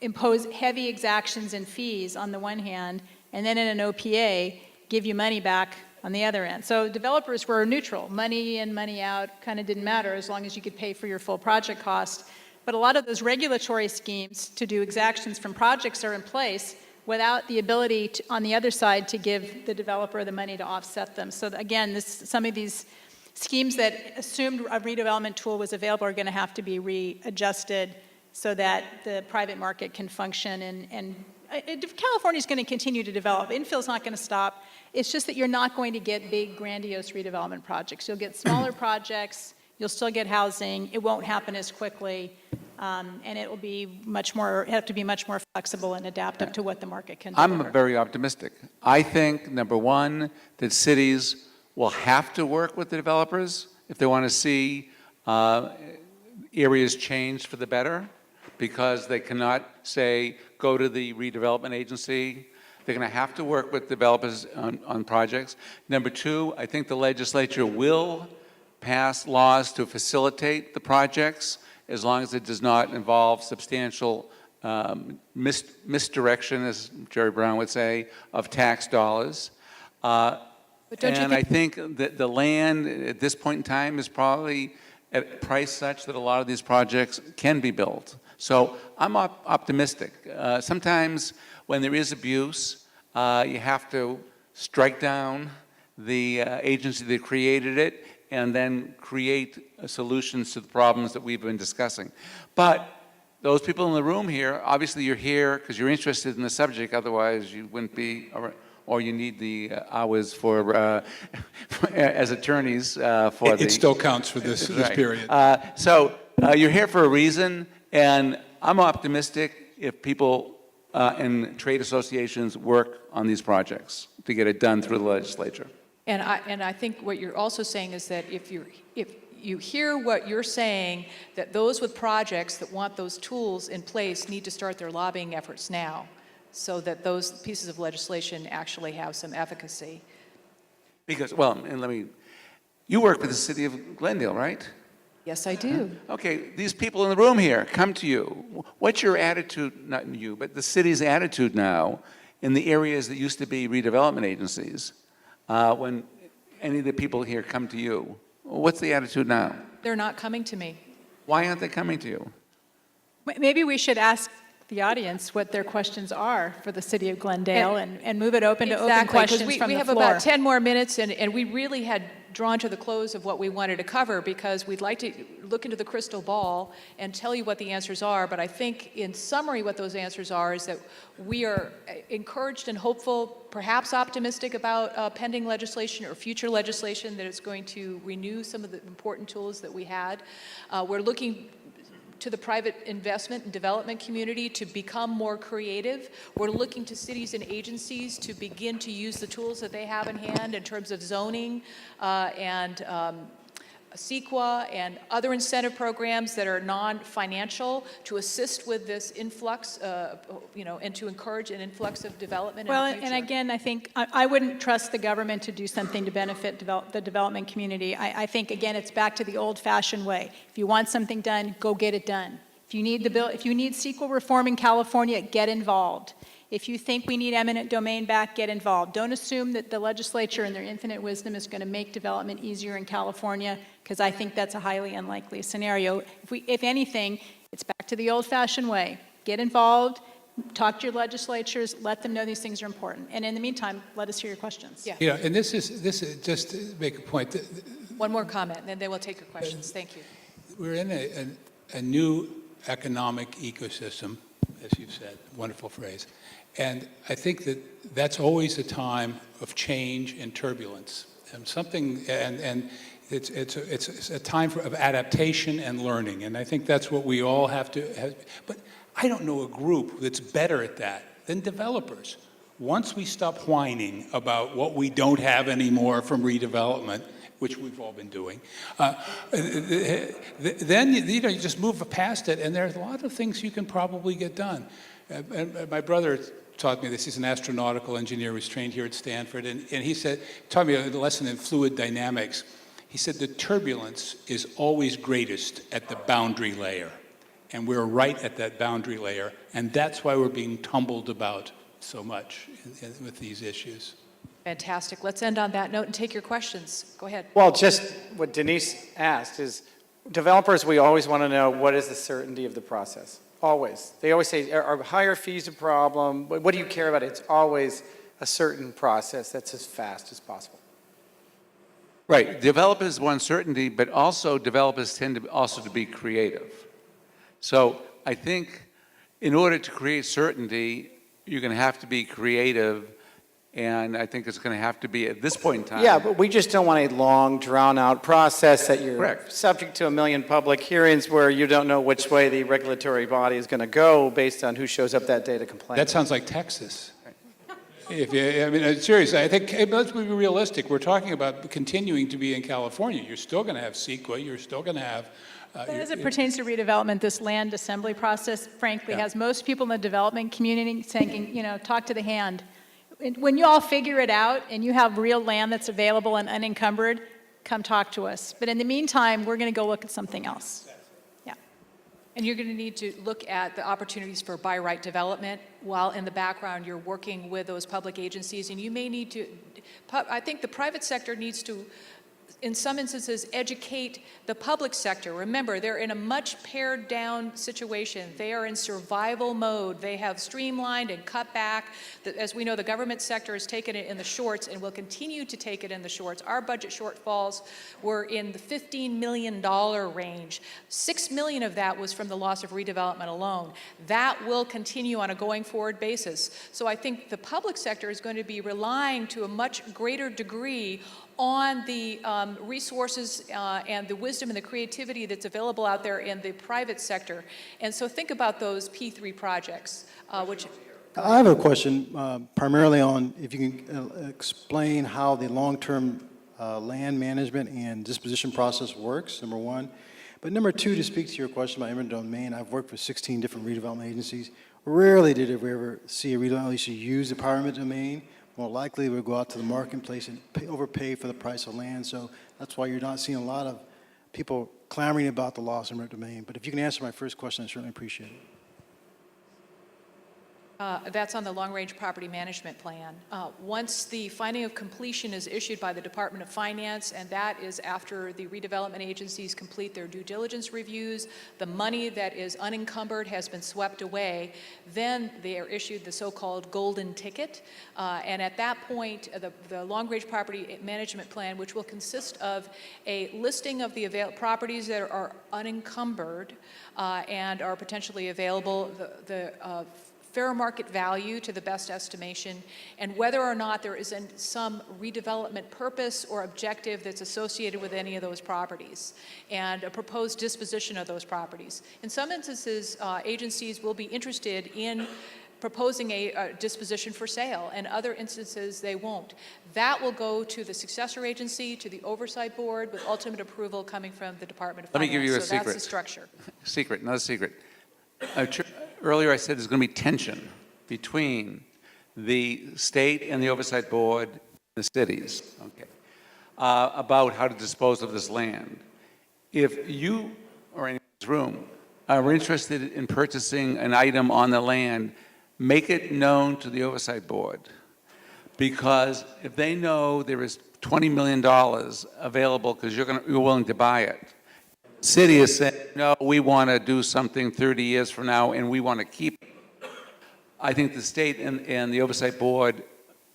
impose heavy exactions and fees on the one hand, and then in an OPA, give you money back on the other end. So developers were neutral. Money in, money out kind of didn't matter as long as you could pay for your full project cost. But a lot of those regulatory schemes to do exactions from projects are in place without the ability to, on the other side, to give the developer the money to offset them. So again, some of these schemes that assumed a redevelopment tool was available are going to have to be readjusted so that the private market can function. And California's going to continue to develop. Infill's not going to stop. It's just that you're not going to get big, grandiose redevelopment projects. You'll get smaller projects. You'll still get housing. It won't happen as quickly. And it will be have to be much more flexible and adaptive to what the market can deliver. I'm very optimistic. I think, number one, that cities will have to work with the developers if they want to see areas changed for the better, because they cannot say, go to the redevelopment agency. They're going to have to work with developers on projects. Number two, I think the legislature will pass laws to facilitate the projects as long as it does not involve substantial misdirection, as Jerry Brown would say, of tax dollars. And I think that the land at this point in time is probably at a price such that a lot of these projects can be built. So I'm optimistic. Sometimes when there is abuse, you have to strike down the agency that created it and then create solutions to the problems that we've been discussing. But those people in the room here, obviously you're here because you're interested in the subject, otherwise you wouldn't be, or you need the hours for as attorneys for It still counts for this period. So you're here for a reason, and I'm optimistic if people and trade associations work on these projects to get it done through the legislature. And I think what you're also saying is that if you hear what you're saying, that those with projects that want those tools in place need to start their lobbying efforts now, so that those pieces of legislation actually have some efficacy. Because, well, and you work with the city of Glendale, right? Yes, I do. Okay, these people in the room here come to you. What's your attitude, not you, but the city's attitude now in the areas that used to be redevelopment agencies? When any of the people here come to you, what's the attitude now? They're not coming to me. Why aren't they coming to you? Maybe we should ask the audience what their questions are for the city of Glendale and move it open to open questions from the floor. We have about 10 more minutes, and we really had drawn to the close of what we wanted to cover because we'd like to look into the crystal ball and tell you what the answers are. But I think in summary what those answers are is that we are encouraged and hopeful, perhaps optimistic about pending legislation or future legislation that is going to renew some of the important tools that we had. We're looking to the private investment and development community to become more creative. We're looking to cities and agencies to begin to use the tools that they have in hand in terms of zoning and CEQA and other incentive programs that are non-financial to assist with this influx, and to encourage an influx of development in the future. And again, I think I wouldn't trust the government to do something to benefit the development community. I think, again, it's back to the old-fashioned way. If you want something done, go get it done. If you need CEQA reform in California, get involved. If you think we need eminent domain back, get involved. Don't assume that the legislature in their infinite wisdom is going to make development easier in California, because I think that's a highly unlikely scenario. If anything, it's back to the old-fashioned way. Get involved, talk to your legislatures, let them know these things are important. And in the meantime, let us hear your questions. Yeah. And this is just to make a point. One more comment, and then we'll take your questions. Thank you. we're in a new economic ecosystem, as you've said, wonderful phrase. And I think that that's always a time of change and turbulence. And it's a time of adaptation and learning. And I think that's what we all have to have. But I don't know a group that's better at that than developers. Once we stop whining about what we don't have anymore from redevelopment, which we've all been doing, then you just move past it, and there's a lot of things you can probably get done. And my brother taught me this. He's an astronautical engineer who was trained here at Stanford, and he taught me a lesson in fluid dynamics. He said the turbulence is always greatest at the boundary layer, and we're right at that boundary layer, and that's why we're being tumbled about so much with these issues. Fantastic. Let's end on that note and take your questions. Go ahead. Well, just what Denise asked is, developers, we always want to know what is the certainty of the process. Always. They always say, are higher fees a problem? What do you care about? It's always a certain process that's as fast as possible. Right. Developers want certainty, but also developers tend to be creative. So I think in order to create certainty, you're going to have to be creative, and I think it's going to have to be at this point in time. Yeah, but we just don't want a long, drawn-out process that you're Correct. subject to a million public hearings where you don't know which way the regulatory body is going to go based on who shows up that day to complain. That sounds like Texas. Seriously, I think, let's be realistic. We're talking about continuing to be in California. You're still going to have CEQA. You're still going to have... But as it pertains to redevelopment, this land assembly process, frankly, has most people in the development community saying, talk to the hand. When you all figure it out and you have real land that's available and unencumbered, come talk to us. But in the meantime, we're going to go look at something else. Yeah. And you're going to need to look at the opportunities for by right development while in the background you're working with those public agencies. And you may need to, I think the private sector needs to, in some instances, educate the public sector. Remember, they're in a much pared down situation. They are in survival mode. They have streamlined and cut back. As we know, the government sector has taken it in the shorts and will continue to take it in the shorts. Our budget shortfalls were in the $15 million range. $6 million of that was from the loss of redevelopment alone. That will continue on a going forward basis. So I think the public sector is going to be relying to a much greater degree on the resources and the wisdom and the creativity that's available out there in the private sector. And so think about those P3 projects, which... I have a question primarily on if you can explain how the long-term land management and disposition process works, number one. But number two, to speak to your question about eminent domain, I've worked for 16 different redevelopment agencies. Rarely did we ever see a redevelopment agency use the power of eminent domain. More likely, we'll go out to the marketplace and overpay for the price of land. So that's why you're not seeing a lot of people clamoring about the loss of eminent domain. But if you can answer my first question, I certainly appreciate it. That's on the long-range property management plan. Once the finding of completion is issued by the Department of Finance, and that is after the redevelopment agencies complete their due diligence reviews, the money that is unencumbered has been swept away, then they are issued the so-called golden ticket. And at that point, the long-range property management plan, which will consist of a listing of the properties that are unencumbered and are potentially available, the fair market value to the best estimation, and whether or not there is some redevelopment purpose or objective that's associated with any of those properties, and a proposed disposition of those properties. In some instances, agencies will be interested in proposing a disposition for sale, and other instances they won't. That will go to the successor agency, to the oversight board, with ultimate approval coming from the Department of Finance. Let me give you a so secret. That's the structure. Secret, not a secret. Earlier I said there's going to be tension between the state and the oversight board and the cities, about how to dispose of this land. If you or anyone in this room are interested in purchasing an item on the land, make it known to the oversight board. Because if they know there is $20 million available because you're willing to buy it, city is saying, no, we want to do something 30 years from now and we want to keep it. I think the state and the oversight board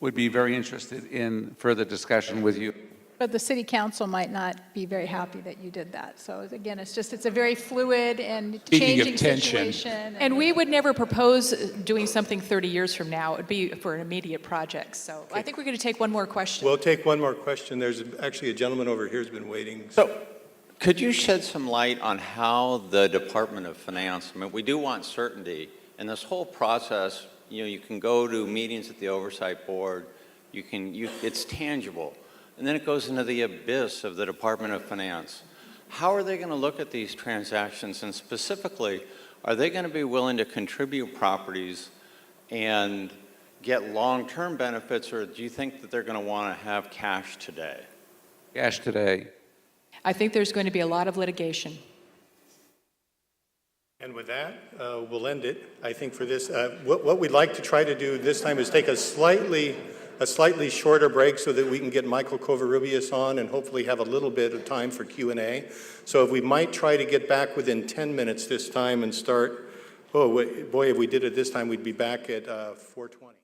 would be very interested in further discussion with you. But the city council might not be very happy that you did that. So again, it's a very fluid and Speaking of changing tension. situation. And we would never propose doing something 30 years from now. It would be for an immediate project. So I think we're going to take one more question. We'll take one more question. There's actually a gentleman over here who's been waiting. So, could you shed some light on how the Department of Finance, I mean, we do want certainty, and this whole process, you can go to meetings at the Oversight Board, it's tangible, and then it goes into the abyss of the Department of Finance. How are they going to look at these transactions, and specifically, are they going to be willing to contribute properties and get long-term benefits, or do you think that they're going to want to have cash today? Cash today. I think there's going to be a lot of litigation. And with that, we'll end it. I think for this, what we'd like to try to do this time is take a slightly shorter break so that we can get Michael Covarrubias on and hopefully have a little bit of time for Q&A. So if we might try to get back within 10 minutes this time and start, oh boy, if we did it this time, we'd be back at 4:20.